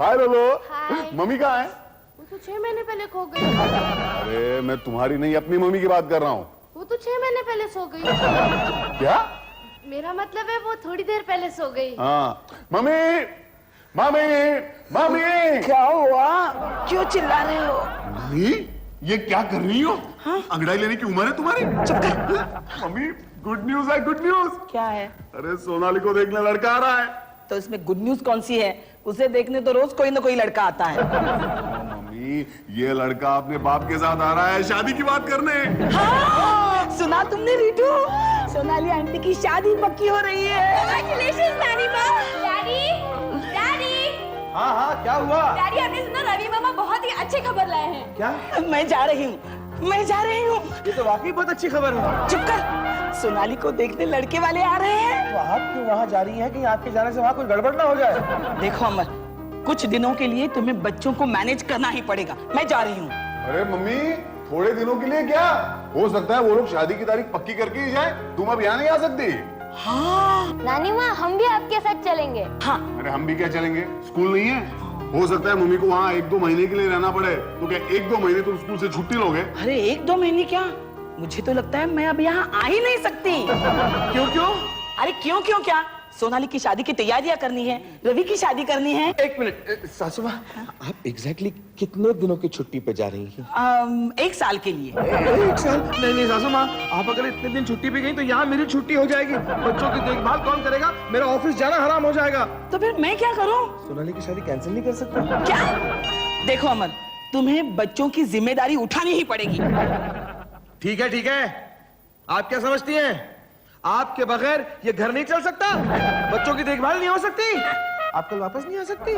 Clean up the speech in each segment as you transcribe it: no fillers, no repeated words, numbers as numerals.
हाय लोलो। हाय। मम्मी कहाँ है? वो तो 6 महीने पहले खो गई। अरे मैं तुम्हारी नहीं अपनी मम्मी की बात कर रहा हूँ। वो तो 6 महीने पहले सो गई। क्या? मेरा मतलब है वो थोड़ी देर पहले सो गई। हाँ। Mummy mummy mummy. क्या हुआ? क्यों चिल्ला रहे हो? मम्मी ये क्या कर रही हो? हाँ? अंगड़ाई लेने की उम्र है तुम्हारी? चुप कर। मम्मी गुड न्यूज है, गुड न्यूज। क्या है? अरे सोनाली को देखने लड़का आ रहा है। तो इसमें गुड न्यूज कौन सी है? उसे देखने तो रोज कोई ना कोई लड़का आता है। मम्मी ये लड़का अपने बाप के साथ आ रहा है शादी की बात करने। हाँ, सुना तुमने रीटू? सोनाली आंटी की शादी पक्की हो रही है। Congratulations, नानी माँ। Daddy, daddy. हाँ हाँ क्या हुआ? डैडी आपने सुना रवि मामा बहुत ही अच्छी खबर लाए हैं। क्या? मैं जा रही हूँ। ये तो वाकई बहुत अच्छी खबर है। चुप कर। सोनाली को देखने लड़के वाले आ रहे हैं। तो आप क्यों वहाँ जा रही हैं कि आपके जाने से वहाँ कोई गड़बड़ ना हो जाए? देखो अमर, कुछ दिनों के लिए तुम्हें बच्चों को मैनेज करना ही पड़ेगा। मैं जा रही हूँ। अरे मम्मी थोड़े दिनों के लिए क्या हो सकता है वो लोग शादी की तारीख पक्की करके ही जाए। तुम अब यहाँ नहीं आ सकती। हाँ नानी माँ हम भी आपके साथ चलेंगे। हाँ। अरे हम भी क्या चलेंगे? स्कूल नहीं है? हो सकता है मम्मी को वहाँ 1-2 महीने के लिए रहना पड़े। तो क्या 1-2 महीने तुम स्कूल से छुट्टी लोगे? अरे 1-2 महीने क्या, मुझे तो लगता है मैं अब यहाँ आ ही नहीं सकती। क्यों क्यों? अरे क्यों क्यों क्या, सोनाली की शादी की तैयारियां करनी है, रवि की शादी करनी है। एक मिनट सासू माँ, आप एग्जैक्टली कितने दिनों की छुट्टी पे जा रही हैं? 1 साल के लिए। 1 साल? नहीं सासू माँ, आप अगर इतने दिन छुट्टी पे गई तो यहाँ मेरी छुट्टी हो जाएगी। बच्चों की देखभाल कौन करेगा? मेरा ऑफिस जाना हराम हो जाएगा। तो फिर मैं क्या करूं? सोनाली की शादी कैंसिल नहीं कर सकता? क्या? देखो अमन, तुम्हें बच्चों की जिम्मेदारी उठानी ही पड़ेगी। ठीक है। आप क्या समझती हैं? आपके बगैर ये घर नहीं चल सकता? बच्चों की देखभाल नहीं हो सकती? आप कल वापस नहीं आ सकती?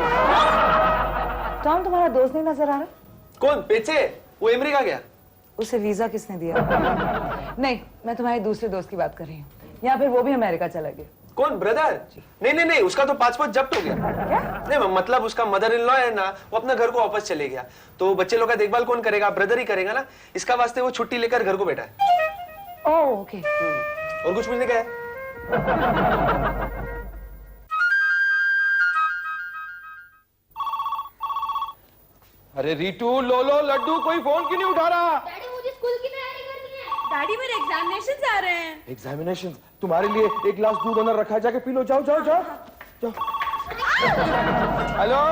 टॉम तुम्हारा दोस्त नहीं नजर आ रहा? कौन? पीछे वो अमेरिका गया। उसे वीजा किसने दिया? नहीं, मैं तुम्हारे दूसरे दोस्त की बात कर रही हूँ। या फिर वो भी अमेरिका चला गया? कौन? ब्रदर? नहीं उसका तो पासपोर्ट जब्त हो गया। क्या? नहीं मतलब उसका मदर इन लॉ है ना, वो अपना घर को वापस चले गया। तो बच्चे लोग का देखभाल कौन करेगा? ब्रदर ही करेगा ना। इसका वास्ते वो छुट्टी लेकर घर को बैठा है। Oh okay. और कुछ पूछने का है? अरे रीटू, लोलो, लड्डू, कोई फोन क्यों नहीं उठा रहा? डैडी मुझे स्कूल की तैयारी करनी है। डैडी मेरे एग्जामिनेशंस आ रहे हैं। एग्जामिनेशन? तुम्हारे लिए 1 गिलास दूध अंदर रखा है, जाके पी लो। जाओ। हेलो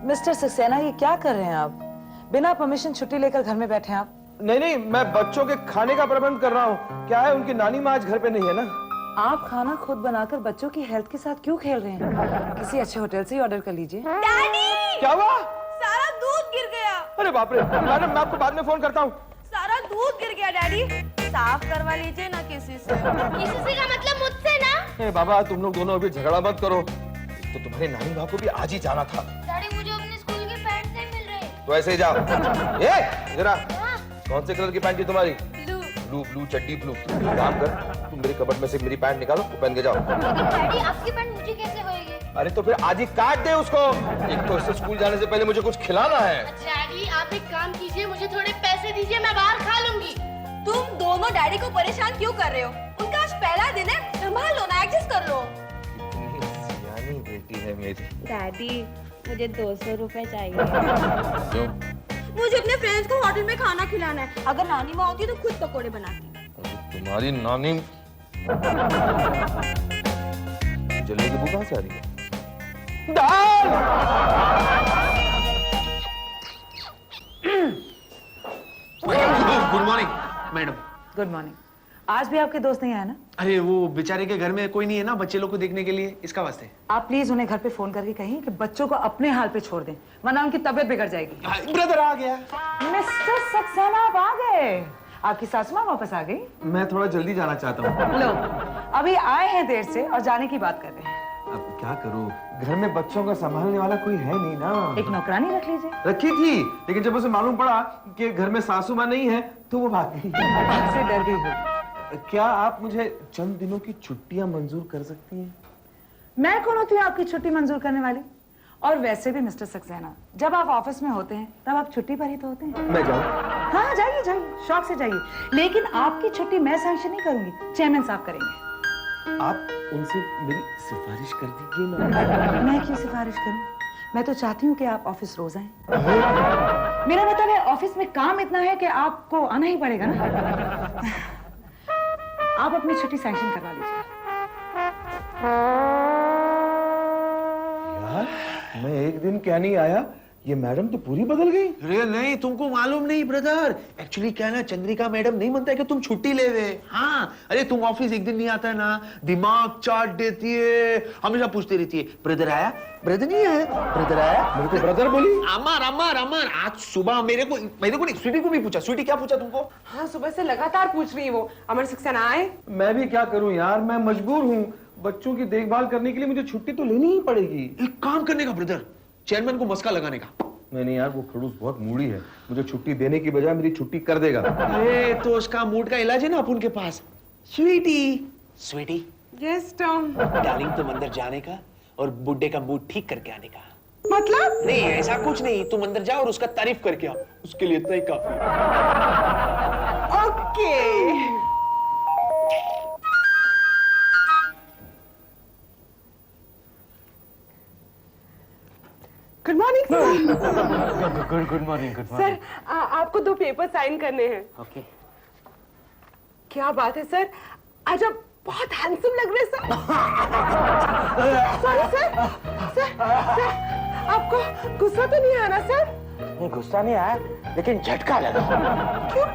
मिस्टर सक्सेना, ये क्या कर रहे हैं आप? बिना परमिशन छुट्टी लेकर घर में बैठे हैं आप? नहीं, मैं बच्चों के खाने का प्रबंध कर रहा हूँ। क्या है, उनकी नानी माँ आज घर पे नहीं है ना। आप खाना खुद बनाकर बच्चों की हेल्थ के साथ क्यों खेल रहे हैं? किसी अच्छे होटल से ही ऑर्डर कर लीजिए। डैडी क्या हुआ? सारा दूध गिर गया। अरे बाप रे, मैडम मैं आपको बाद में फोन करता हूँ। सारा दूध गिर गया डैडी। साफ करवा लीजिए ना किसी से। किसी से का मतलब मुझसे ना। बाबा तुम लोग दोनों अभी झगड़ा मत करो। तो तुम्हारे नानी माँ को भी आज ही जाना था। डैडी मुझे अपने स्कूल के पैंट नहीं मिल रहे। तो ऐसे ही जाओ। ये जरा कौन से कलर की पैंट थी तुम्हारी? ब्लू चड्डी ब्लू। काम कर, तुम मेरी कबर्ड में से मेरी पैंट निकालो, वो पहन के जाओ। डैडी आपकी पैंट मुझे कैसे होएगी? अरे तो फिर आज ही काट दे उसको। एक तो इससे स्कूल जाने से पहले मुझे कुछ खिलाना है। डैडी आप एक काम कीजिए, मुझे थोड़े पैसे दीजिए, मैं बाहर खा लूंगी। तुम दोनों डैडी को परेशान क्यों कर रहे हो? उनका आज पहला दिन है, संभाल लो ना, एडजस्ट कर लो। इतनी सियानी बेटी है मेरी। डैडी मुझे 200 रुपए चाहिए। क्यों? मुझे अपने फ्रेंड्स को होटल में खाना खिलाना है। अगर नानी माँ होती तो खुद पकोड़े बनाती। तुम्हारी नानी जल्दी की भूख कहाँ से आ रही है? दाल! Good morning madam. Good morning. आज भी आपके दोस्त नहीं आए ना? अरे वो बेचारे के घर में कोई नहीं है ना बच्चे लोग को देखने के लिए, इसका वास्ते। आप प्लीज उन्हें घर पे फोन करके कहिए कि बच्चों को अपने हाल पे छोड़ दें, वरना उनकी तबीयत बिगड़ जाएगी। ब्रदर आ गया। मिस्टर सक्सेना आप आ गए। आपकी सासू माँ वापस आ गई? मैं थोड़ा जल्दी जाना चाहता हूँ। लो, अभी आए हैं देर से और जाने की बात कर रहे हैं। अब क्या करूँ, घर में बच्चों का संभालने वाला कोई है नहीं ना। एक नौकरानी रख लीजिए। रखी थी, लेकिन जब उसे मालूम पड़ा कि घर में सासू माँ नहीं है तो वो भाग गई। आपसे डर गई हो। क्या आप मुझे चंद दिनों की छुट्टियां मंजूर कर सकती हैं? मैं कौन होती हूँ आपकी छुट्टी मंजूर करने वाली? और वैसे भी मिस्टर सक्सेना, जब आप ऑफिस में होते हैं तब आप छुट्टी पर ही तो होते हैं। मैं जाऊँ? हाँ जाइए जाइए, शौक से जाइए, लेकिन आपकी छुट्टी मैं सैंक्शन नहीं करूंगी, चेयरमैन साहब करेंगे। आप उनसे मेरी सिफारिश कर दीजिए ना। मैं क्यों सिफारिश करूं? मैं तो चाहती हूँ कि आप ऑफिस रोज आएं। मेरा मतलब है ऑफिस में काम इतना है कि आपको आना ही पड़ेगा ना। आप अपनी छुट्टी सैंक्शन करवा लीजिए। यार मैं एक दिन क्या नहीं आया, ये मैडम तो पूरी बदल गई। अरे नहीं, तुमको मालूम नहीं ब्रदर, एक्चुअली क्या ना, चंद्रिका मैडम नहीं मनता है कि तुम छुट्टी ले वे। हाँ, अरे तुम ऑफिस एक दिन नहीं आता है ना, दिमाग चाट देती है, हमेशा पूछती रहती है ब्रदर आया, ब्रदर नहीं आया, ब्रदर आया। मेरे को ब्रदर बोली। अमर अमर अमर, आज सुबह मेरे को नहीं, स्वीटी को भी पूछा। स्वीटी क्या पूछा तुमको? हाँ, सुबह से लगातार पूछ रही है वो, अमर सक्सेना आए। मैं भी क्या करूं यार, मैं मजबूर हूँ। बच्चों की देखभाल करने के लिए मुझे छुट्टी तो लेनी ही पड़ेगी। एक काम करने का ब्रदर, चेयरमैन को मस्का लगाने का। नहीं यार, वो खड़ूस बहुत मूडी है, मुझे छुट्टी देने की बजाय मेरी छुट्टी कर देगा। अरे तो उसका मूड का इलाज है ना अपन के पास। Sweetie sweetie, yes Tom. Darling तुम अंदर जाने का और बुड्ढे का मूड ठीक करके आने का। मतलब? नहीं ऐसा कुछ नहीं, तुम अंदर जाओ और उसका तारीफ करके आओ, उसके लिए इतना ही काफी है। Okay. Good morning sir. Good morning sir, आपको 2 पेपर साइन करने हैं। ओके। क्या बात है सर, आज आप बहुत हैंडसम लग रहे हैं सर। सॉरी सर, सर, आपको गुस्सा तो नहीं आना सर? नहीं, गुस्सा नहीं आया, लेकिन झटका लगा। क्यों?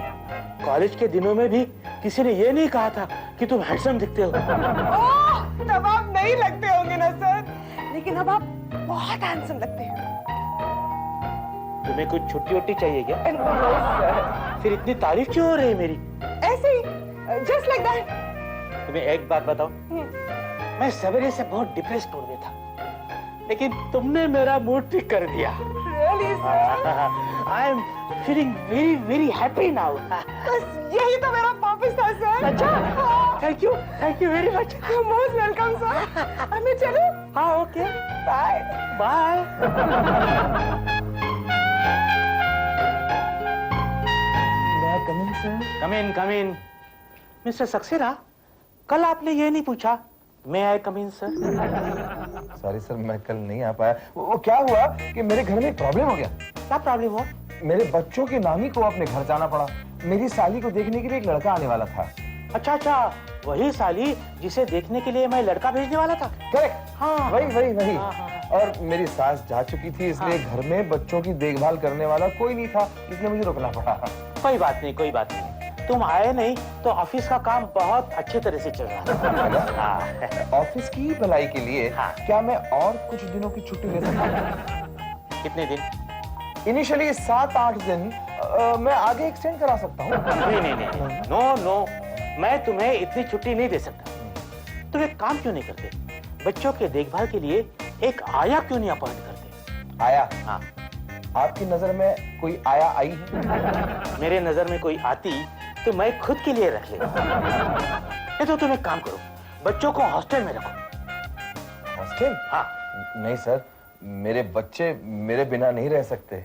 कॉलेज के दिनों में भी किसी ने ये नहीं कहा था कि तुम हैंडसम दिखते हो। ओह, तब आप नहीं लगते होंगे ना सर, लेकिन अब आप बहुत हैंडसम लगते हैं। तुम्हें कुछ छुट्टी वट्टी चाहिए क्या? No, sir. फिर इतनी तारीफ क्यों हो रही है मेरी? ऐसे ही, जस्ट लाइक दैट। तुम्हें एक बात बताओ, मैं सवेरे से बहुत डिप्रेस मूड में था, लेकिन तुमने मेरा मूड ठीक कर दिया। Really, sir? I am feeling very very happy now. बस यही तो मेरा पर्पस था सर। अच्छा, thank you very much. Most welcome sir. मैं चलूं? हाँ, ओके, बाय बाय। कम इन मिस्टर सक्सेना, कल आपने ये नहीं पूछा मैं आई कम इन सर? सॉरी सर, मैं कल नहीं आ पाया। वो क्या हुआ कि मेरे घर में एक प्रॉब्लम हो गया। क्या प्रॉब्लम हुआ? मेरे बच्चों की नानी को अपने घर जाना पड़ा। मेरी साली को देखने के लिए एक लड़का आने वाला था। अच्छा, वही साली जिसे देखने के लिए मैं लड़का भेजने वाला था। करेक्ट, हाँ वही। और मेरी सास जा चुकी थी, इसलिए घर में बच्चों की देखभाल करने वाला कोई नहीं था, इसलिए मुझे रुकना पड़ा। कोई बात नहीं, तुम आए नहीं तो ऑफिस का काम बहुत अच्छे तरह से चल रहा है। ऑफिस की भलाई के लिए क्या मैं और कुछ दिनों की छुट्टी ले सकता हूँ? कितने दिन? इनिशियली 7-8 दिन, मैं आगे एक्सटेंड करा सकता हूँ। नहीं, नो, मैं तुम्हें इतनी छुट्टी नहीं दे सकता। तुम एक काम क्यों नहीं करते, बच्चों के देखभाल के लिए एक आया क्यों नहीं अपॉइंट करते? आया? हाँ। आपकी नजर में कोई आया आई है? मेरे नजर में कोई आती तो मैं खुद के लिए रख लेता। नहीं तो तुम एक काम करो, बच्चों को हॉस्टल में रखो। हॉस्टल? हाँ। नहीं सर, मेरे बच्चे मेरे बिना नहीं रह सकते।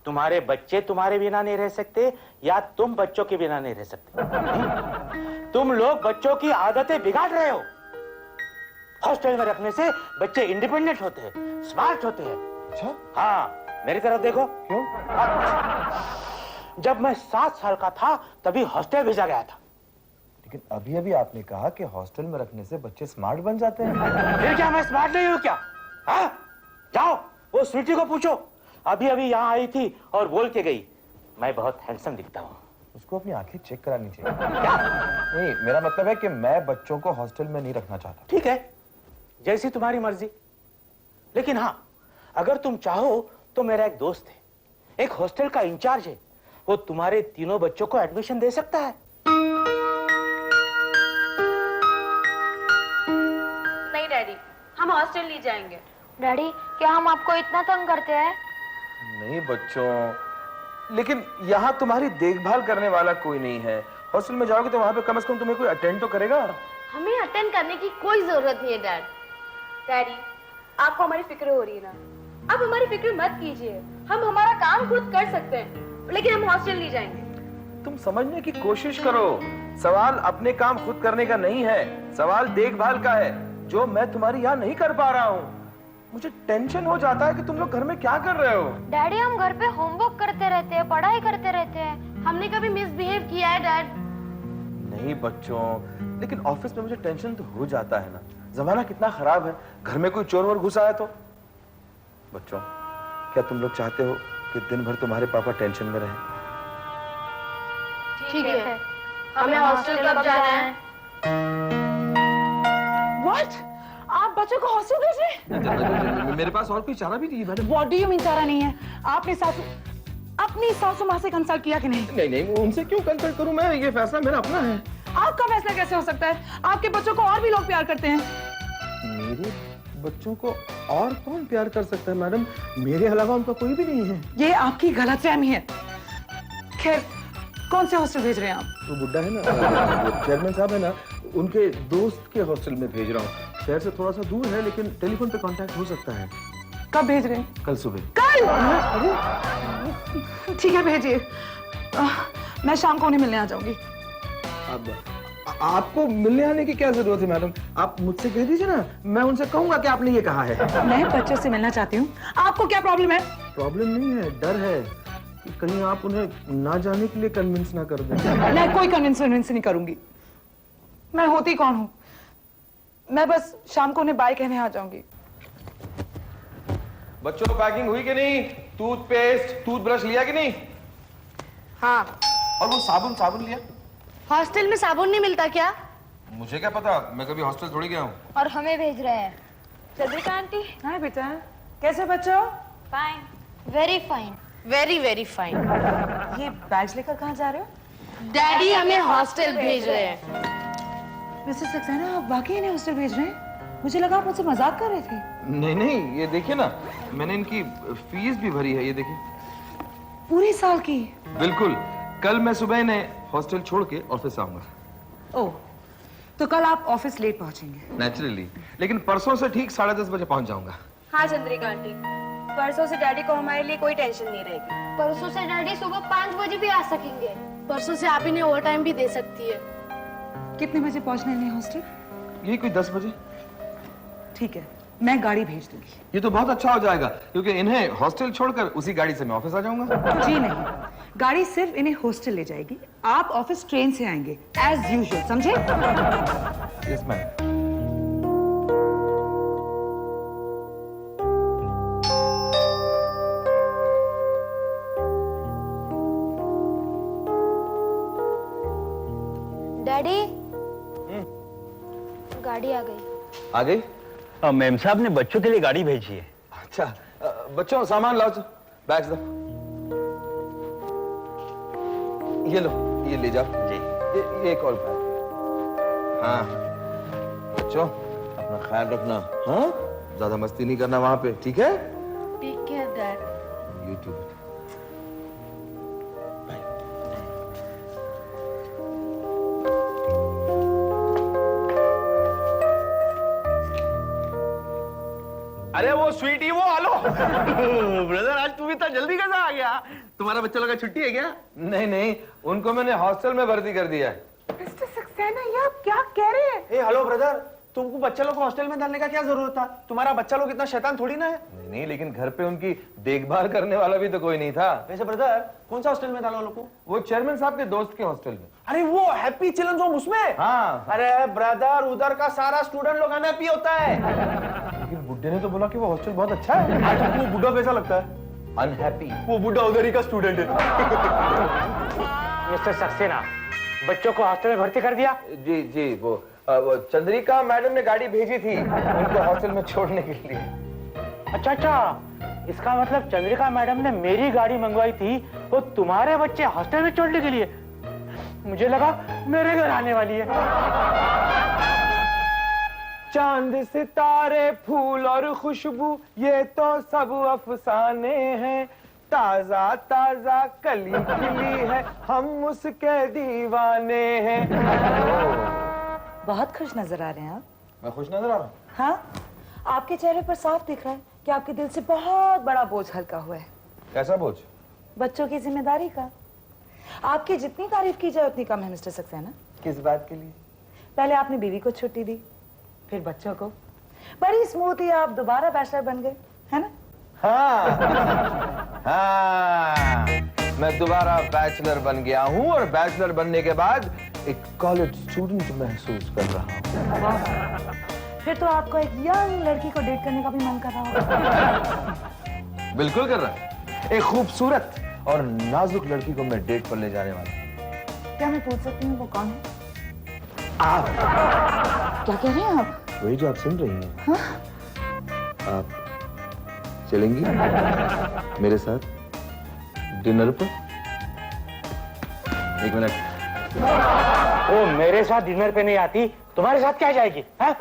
तुम्हारे बच्चे तुम्हारे बिना नहीं रह सकते या तुम बच्चों के बिना नहीं रह सकते? तुम लोग बच्चों की आदतें बिगाड़ रहे हो। हॉस्टल में रखने से बच्चे इंडिपेंडेंट होते हैं, स्मार्ट होते हैं। अच्छा? हाँ, मेरी तरफ देखो। क्यों? जब मैं 7 साल का था तभी हॉस्टल भेजा गया था। लेकिन अभी आपने कहा कि हॉस्टल में रखने से बच्चे स्मार्ट बन जाते हैं। फिर क्या मैं स्मार्ट नहीं हूँ क्या? हाँ? जाओ वो स्वीटी को पूछो, अभी यहाँ आई थी और बोल के गई मैं बहुत हैंडसम दिखता हूँ। उसको अपनी आंखें चेक करानी चाहिए। क्या? नहीं, मेरा मतलब है कि मैं बच्चों को हॉस्टल में नहीं रखना चाहता। ठीक है, जैसी तुम्हारी मर्जी। लेकिन हाँ, अगर तुम चाहो तो मेरा एक दोस्त है, एक हॉस्टल का इंचार्ज है, वो तुम्हारे तीनों बच्चों को एडमिशन दे सकता है। नहीं डैडी, हम हॉस्टल नहीं जाएंगे। डैडी, क्या हम आपको इतना तंग करते हैं? नहीं बच्चों, लेकिन यहाँ तुम्हारी देखभाल करने वाला कोई नहीं है। हॉस्टल में जाओगे तो वहाँ पे कम से कम तुम्हें कोई अटेंड तो करेगा। हमें अटेंड करने की कोई जरूरत नहीं है डैड। डैडी, आपको हमारी फिक्र हो रही है ना, आप हमारी फिक्र मत कीजिए। हम हमारा काम खुद कर सकते हैं, लेकिन हम हॉस्टल नहीं जाएंगे। तुम समझने की कोशिश करो, सवाल अपने काम खुद करने का नहीं है, सवाल देखभाल का है, जो मैं तुम्हारी यहाँ नहीं कर पा रहा हूँ। मुझे टेंशन हो जाता है कि तुम लोग घर में क्या कर रहे हो। डैडी हम घर पे होमवर्क करते रहते हैं, पढ़ाई करते रहते हैं। हमने कभी मिसबिहेव किया है डैड? नहीं बच्चों, लेकिन ऑफिस में मुझे टेंशन तो हो जाता है ना। जमाना कितना खराब है, घर में कोई चोर वोर घुस आया तो। बच्चों, क्या तुम लोग चाहते हो कि दिन भर तुम्हारे पापा टेंशन में रहें? ठीक है, हमें हॉस्टल कब जाना है? What? आप बच्चों को हॉस्टल भेज रहे हैं? मेरे पास और कोई चारा भी नहीं है madam. What do you mean चारा नहीं है? आपने अपनी सासू माँ से कंसल्ट किया कि नहीं? नहीं नहीं, उनसे क्यों कंसल्ट करूं मैं? ये फैसला मेरा अपना है। आपका फैसला कैसे हो सकता है? आपके बच्चों को और भी लोग प्यार करते हैं। मेरे बच्चों को और कौन प्यार कर सकता है मैडम? मेरे अलावा उनका कोई भी नहीं है। ये आपकी गलतफहमी है। खैर, कौन से हॉस्टल भेज रहे हैं आप? वो बुड्ढा है ना, चेयरमैन साहब है ना, उनके दोस्त के हॉस्टल में भेज रहा हूँ। शहर से थोड़ा सा दूर है, लेकिन टेलीफोन पे कांटेक्ट हो सकता है। कब भेज रहे हैं? कल सुबह। कल? ठीक है, भेजिए। मैं शाम को उन्हें मिलने आ जाऊंगी। अब आपको मिलने आने की क्या जरूरत है मैडम? आप मुझसे कह दीजिए ना, मैं उनसे कहूंगा कि आपने ये कहा है। मैं बच्चों से मिलना चाहती हूँ। आपको क्या प्रॉब्लम है? प्रॉब्लम नहीं है, डर है कि कहीं आप उन्हें ना जाने के लिए कन्विंस ना कर दें। मैं कोई कन्विंस नहीं करूंगी। मैं होती कौन हूँ? मैं बस शाम को उन्हें बाय कहने आ जाऊंगी। बच्चों, पैकिंग हुई कि नहीं? टूथपेस्ट, टूथब्रश लिया कि नहीं? हाँ। और वो साबुन लिया? हॉस्टल में साबुन नहीं मिलता क्या? मुझे क्या पता, मैं कभी हॉस्टल थोड़ी गया हूँ। और हमें भेज रहे हैं। चंद्रिका आंटी। हाय बेटा, कैसे बच्चों? Fine, very fine, very very fine. ये बैग्स लेकर कहाँ जा रहे हो? डैडी हमें हॉस्टल भेज रहे हैं। मिसेस सक्सेना, आप वाकई इन्हें हॉस्टल भेज रहे हैं? मुझे लगा आप मुझसे मजाक कर रहे थे। नहीं, ये देखिए ना, मैंने इनकी फीस भी भरी है, ये देखिए। पूरे साल की? बिल्कुल। कल मैं सुबह इन्हें हॉस्टल छोड़ के ऑफिस आऊंगा। ओह, तो कल आप ऑफिस लेट पहुंचेंगे? नेचुरली, लेकिन परसों से ठीक 10:30 बजे पहुंच जाऊंगा। हाँ चंद्रिका आंटी, परसों से डैडी को हमारे लिए कोई टेंशन नहीं रहेगी। परसों से डैडी सुबह 5 बजे भी आ सकेंगे। परसों से आप इन्हें ओवर टाइम भी दे सकती है। कितने बजे पहुंचना है इन्हें हॉस्टल? यही कोई 10 बजे। ठीक है, मैं गाड़ी भेज दूंगी। ये तो बहुत अच्छा हो जाएगा, क्योंकि इन्हें हॉस्टल छोड़कर उसी गाड़ी से मैं ऑफिस आ जाऊंगा। जी नहीं, गाड़ी सिर्फ इन्हें हॉस्टल ले जाएगी। आप ऑफिस ट्रेन से आएंगे एज यूजुअल, समझे? Yes ma'am. डैडी, गाड़ी आ गई। आ गई? मैम साहब ने बच्चों के लिए गाड़ी भेजी है। अच्छा, बच्चों सामान लाओ, बैग्स दो। ये लो, ये ले जाओ जी। ये एक और बैग। हाँ बच्चों, अपना ख्याल रखना। हाँ, ज्यादा मस्ती नहीं करना वहां पे, ठीक है? Take care dad. You too. अरे वो स्वीटी, वो आलो। ब्रदर, आज तू इतना जल्दी कैसे आ गया? तुम्हारा बच्चा लोग का छुट्टी है क्या? नहीं, उनको मैंने हॉस्टल में भर्ती कर दिया है। मिस्टर सक्सेना, ये आप क्या कह रहे हैं? ए हेलो ब्रदर, तुमको बच्चा लोग को हॉस्टल में डालने का क्या जरूरत था? तुम्हारा बच्चा लोग इतना शैतान थोड़ी ना है। नहीं, लेकिन घर पे उनकी देखभाल करने वाला भी तो कोई नहीं था। वैसे ब्रदर, कौन सा हॉस्टल में डाला लोग को? वो चेयरमैन साहब के दोस्त के हॉस्टल में। अरे वो हैप्पी चिल्ड्रन होम, उसमें? हाँ। अरे ब्रदर, उधर का सारा स्टूडेंट लोग अनहैप्पी होता है। लेकिन बुड्ढे ने तो बोला कि वो हॉस्टल बहुत अच्छा है। वो बुढ़ा कैसा लगता है? अनहैप्पी। वो बुढ़ा उधर ही का स्टूडेंट है। मिस्टर सक्सेना, बच्चों को हॉस्टल में भर्ती कर दिया? जी, वो चंद्रिका मैडम ने गाड़ी भेजी थी उनको हॉस्टल में छोड़ने के लिए। अच्छा, इसका मतलब चंद्रिका मैडम ने मेरी गाड़ी मंगवाई थी वो तुम्हारे बच्चे हॉस्टल में छोड़ने के लिए। मुझे लगा मेरे घर आने वाली है। चांद सितारे फूल और खुशबू, ये तो सब अफसाने हैं। ताजा ताजा कली खिली है, हम उसके दीवाने हैं। बहुत खुश नजर आ रहे हैं आप। मैं खुश नजर आ रहा हूँ? हाँ, आपके चेहरे पर साफ दिख रहा है कि आपके दिल से बहुत बड़ा बोझ हल्का हुआ है। कैसा बोझ? बच्चों की जिम्मेदारी का। आपकी जितनी तारीफ की जाए उतनी कम है मिस्टर सक्सेना। किस बात के लिए? पहले आपने बीवी को छुट्टी दी, फिर बच्चों को, बड़ी स्मूथली आप दोबारा बैचलर बन गए, है ना? हाँ हाँ, मैं दोबारा बैचलर बन गया हूँ और बैचलर बनने के बाद एक कॉलेज स्टूडेंट महसूस कर रहा हूँ। फिर तो आपको एक यंग लड़की को डेट करने का भी मन कर रहा होगा। बिल्कुल कर रहा है। एक खूबसूरत और नाजुक लड़की को मैं डेट पर ले जाने वाला हूँ। क्या मैं पूछ सकती हूँ वो कौन है? आप। क्या कह रहे हैं आप? वही जो आप सुन रही हैं। हाँ? आप चलेंगी मेरे साथ डिनर पर? एक मिनट। वो मेरे साथ डिनर पे नहीं आती, तुम्हारे साथ क्या जाएगी? है?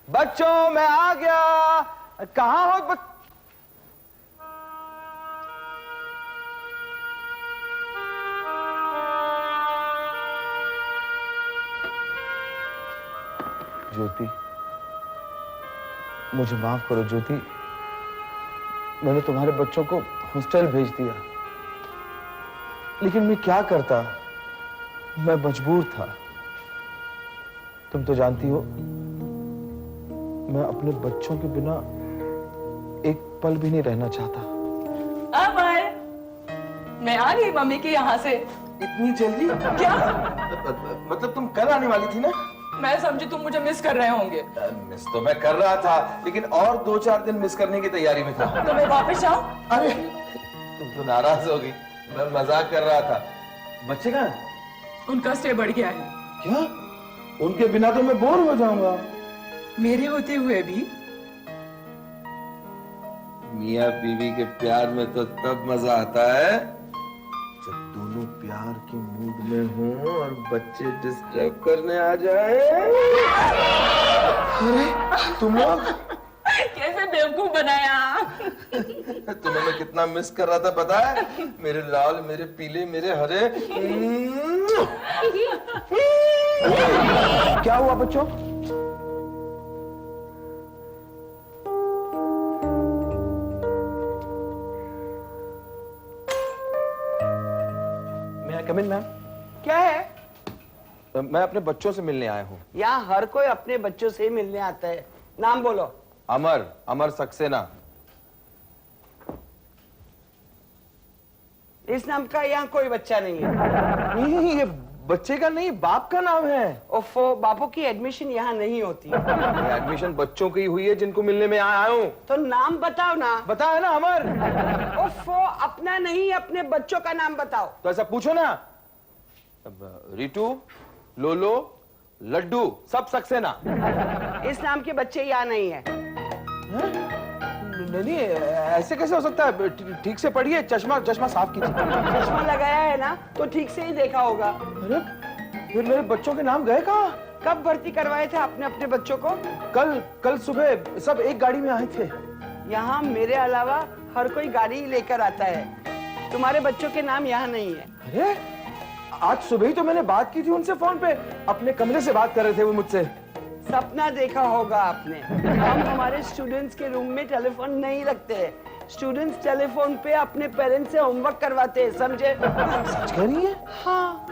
बच्चों मैं आ गया। कहाँ हो ज्योति, मुझे माफ करो ज्योति, मैंने तुम्हारे बच्चों को हॉस्टल भेज दिया, लेकिन मैं क्या करता, मैं मजबूर था। तुम तो जानती हो मैं अपने बच्चों के बिना एक पल भी नहीं रहना चाहता। अब आए, मैं आ गई मम्मी के यहाँ से। इतनी जल्दी? क्या? मतलब तुम कल आने वाली थी ना? मैं समझी तुम मुझे मिस कर रहे होंगे। मिस तो मैं कर रहा था, लेकिन और 2-4 दिन मिस करने की तैयारी में था। तो मैं वापस जाऊं? अरे तुम तो नाराज हो गई, मैं मजाक कर रहा था। बच्चे कहाँ हैं? उनका स्टे बढ़ गया है। क्या? उनके बिना तो मैं बोर हो जाऊंगा। मेरे होते हुए भी? मियाँ बीवी के प्यार में तो तब मजा आता है जब दोनों प्यार के मूड में हों और बच्चे डिस्टर्ब करने आ जाए। अरे तुम लोग कैसे बेवकूफ बनाया? तुम्हें मैं कितना मिस कर रहा था पता है? मेरे लाल, मेरे पीले, मेरे हरे। क्या हुआ बच्चों? मैं कम इन मैम? क्या है? मैं अपने बच्चों से मिलने आया हूँ। यहाँ हर कोई अपने बच्चों से ही मिलने आता है। नाम बोलो। अमर, अमर सक्सेना। इस नाम का यहाँ कोई बच्चा नहीं है। नहीं, ये बच्चे का नहीं, बाप का नाम है। ओफो, बापों की एडमिशन यहाँ नहीं होती। एडमिशन बच्चों की हुई है जिनको मिलने में आया हूँ। तो नाम बताओ ना। बताया ना अमर। ओफो, अपना नहीं अपने बच्चों का नाम बताओ। तो ऐसा पूछो ना। अब रिटू, लोलो, लड्डू, सब सक्सेना। इस नाम के बच्चे यहाँ नहीं है। नहीं, ऐसे कैसे हो सकता है? ठीक से पढ़िए, चश्मा चश्मा साफ कीजिए। चश्मा लगाया है ना, तो ठीक से ही देखा होगा। अरे फिर मेरे बच्चों के नाम गए कहाँ? कब भर्ती करवाए थे आपने अपने बच्चों को? कल सुबह सब एक गाड़ी में आए थे। यहाँ मेरे अलावा हर कोई गाड़ी लेकर आता है। तुम्हारे बच्चों के नाम यहाँ नहीं है। अरे आज सुबह ही तो मैंने बात की थी उनसे फोन पे, अपने कमरे से बात कर रहे थे वो मुझसे। सपना देखा होगा आपने। हम हमारे स्टूडेंट्स के रूम में टेलीफोन नहीं रखते। स्टूडेंट्स टेलीफोन पे अपने पेरेंट्स से होमवर्क करवाते हैं, समझे? सच कह रही है? हाँ,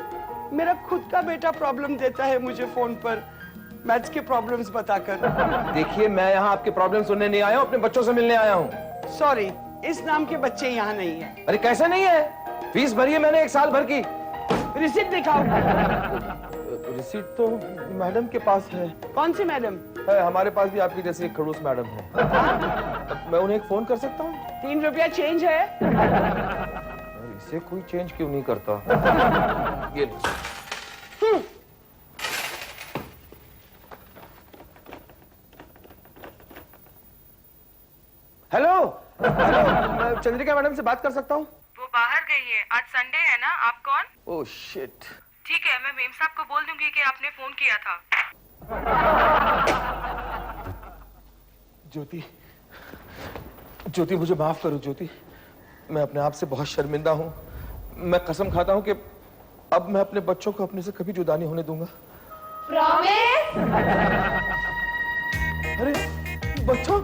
मेरा खुद का बेटा प्रॉब्लम देता है मुझे फोन पर, मैथ्स के प्रॉब्लम्स बताकर। देखिए मैं यहाँ आपके प्रॉब्लम सुनने नहीं आया हूँ, अपने बच्चों से मिलने आया हूँ। सॉरी, इस नाम के बच्चे यहाँ नहीं है। अरे कैसे नहीं है? फीस भरी है मैंने 1 साल भर की। रिसीट दिखाओ। रिसीट तो मैडम के पास है। कौन सी मैडम? है, हमारे पास भी आपकी जैसी एक खड़ूस मैडम है। मैं उन्हें एक फोन कर सकता हूँ? 3 रुपया चेंज है? इसे कोई चेंज क्यों नहीं करता? ये हेलो, मैं चंद्रिका मैडम से बात कर सकता हूँ? वो बाहर गई है, आज संडे है ना। आप कौन? Oh shit. ठीक है, मैं मेम साहब को बोल दूंगी कि आपने फोन किया था। ज्योति, ज्योति मुझे माफ करो ज्योति, मैं अपने आप से बहुत शर्मिंदा हूँ। मैं कसम खाता हूँ कि अब मैं अपने बच्चों को अपने से कभी जुदा नहीं होने दूंगा। प्रॉमिस? अरे बच्चों,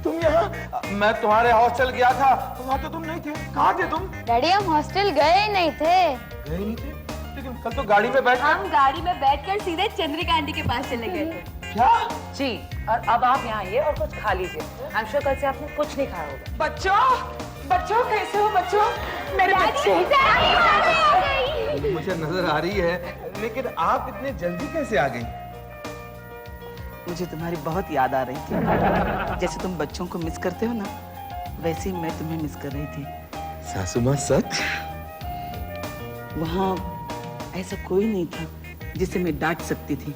तुम यहाँ? मैं तुम्हारे हॉस्टल गया था, वहाँ तो तुम नहीं थे। कहाँ थे तुम? डैडी हम हॉस्टल गए नहीं थे। गए नहीं थे? लेकिन कल तो गाड़ी में बैठ हम गाड़ी में बैठकर सीधे चंद्रिका आंटी के पास चले गए थे। क्या? जी, और अब आप यहाँ आइए और कुछ खा लीजिए। आई एम श्योर कल से आपने कुछ नहीं खाया होगा। बच्चों कैसे हो बच्चों? मेरे बच्चे मुझे नजर आ रही है, लेकिन आप इतने जल्दी कैसे आ गई? मुझे तुम्हारी बहुत याद आ रही थी। जैसे तुम बच्चों को मिस करते हो ना, वैसे ही मैं तुम्हें मिस कर रही थी। सासू माँ सच? वहाँ ऐसा कोई नहीं था जिसे मैं डांट सकती थी।